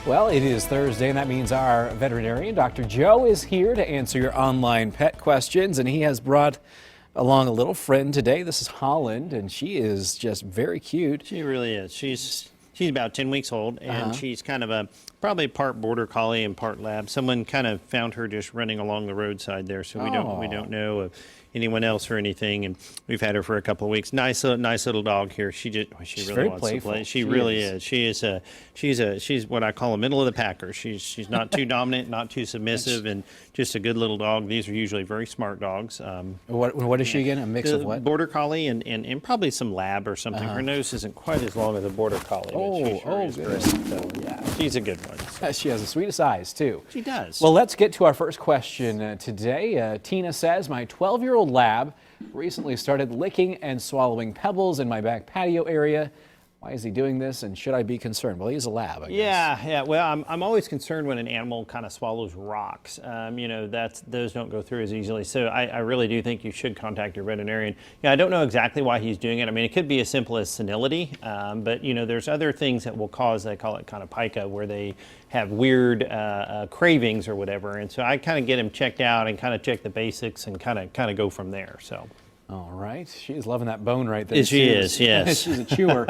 Well, it is Thursday, and that means our veterinarian, Dr. Joe, is here to answer your online pet questions, and he has brought along a little friend today. This is Holland, and she is just very cute. She really is. She's about 10 weeks old, and she's kind of probably part border collie and part lab. Someone kind of found her just running along the roadside there, so we don't know of anyone else or anything. And we've had her for a couple of weeks. Nice little dog here. She really wants to play. She really is. She's what I call a middle of the packer. She's not too dominant, not too submissive, and just a good little dog. These are usually very smart dogs. What is she again? A mix of what? Border collie and probably some lab or something. Her nose isn't quite as long as a border collie. Good. So yeah, she's a good one. So. She has the sweetest eyes too. She does. Well, let's get to our first question today. Tina says, my 12-year-old lab recently started licking and swallowing pebbles in my back patio area. Why is he doing this, and should I be concerned? Well, he's a lab, I guess. Yeah. Well, I'm always concerned when an animal kind of swallows rocks. Those don't go through as easily. So I really do think you should contact your veterinarian. I don't know exactly why he's doing it. I mean, it could be as simple as senility, but there's other things that will cause, they call it kind of pica, where they have weird cravings or whatever. And so I kind of get him checked out and kind of check the basics and kind of go from there. So. All right. She's loving that bone right there. She is, yes. She's a chewer.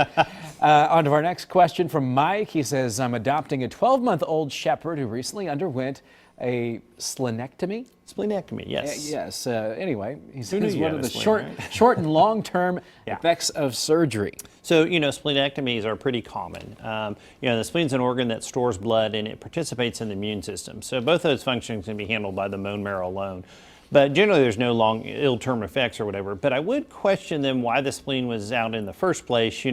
On to our next question from Mike. He says, I'm adopting a 12-month-old shepherd who recently underwent a splenectomy. Splenectomy, yes. Yes. Anyway, he says one of the short and long-term effects of surgery. So, splenectomies are pretty common. The spleen's an organ that stores blood and it participates in the immune system. So both those functions can be handled by the bone marrow alone. But generally, there's no long ill-term effects or whatever. But I would question them why the spleen was out in the first place,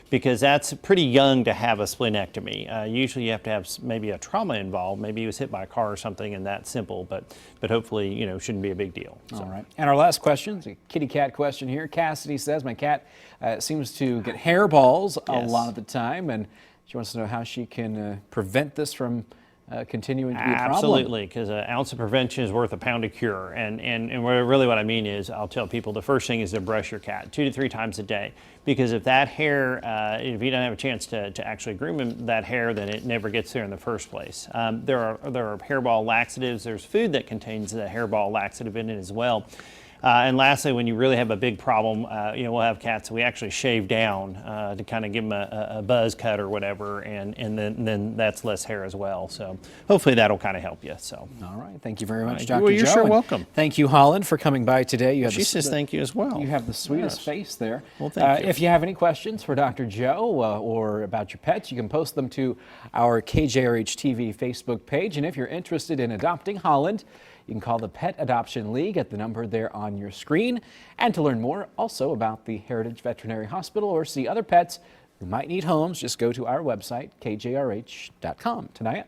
because that's pretty young to have a splenectomy. Usually you have to have maybe a trauma involved. Maybe he was hit by a car or something, and that's simple. But hopefully, shouldn't be a big deal. So. All right. And our last question is a kitty cat question here. Cassidy says, my cat seems to get hairballs a lot of the time, and she wants to know how she can prevent this from continuing to be a problem. Absolutely, because an ounce of prevention is worth a pound of cure. And really what I mean is, I'll tell people the first thing is to brush your cat 2 to 3 times a day. Because if that hair, if you don't have a chance to actually groom that hair, then it never gets there in the first place. There are hairball laxatives. There's food that contains the hairball laxative in it as well. And lastly, when you really have a big problem, we'll have cats that we actually shave down to kind of give them a buzz cut or whatever, and then that's less hair as well. So hopefully that'll kind of help you. So. All right. Thank you very much, Dr. Well, you're Joe. Sure welcome. Thank you, Holland, for coming by today. She says thank you as well. You have the sweetest face there. Well, thank you. If you have any questions for Dr. Joe or about your pets, you can post them to our KJRH TV Facebook page. And if you're interested in adopting Holland, you can call the Pet Adoption League at the number there on your screen. And to learn more also about the Heritage Veterinary Hospital or see other pets who might need homes, just go to our website, kjrh.com. Tonight.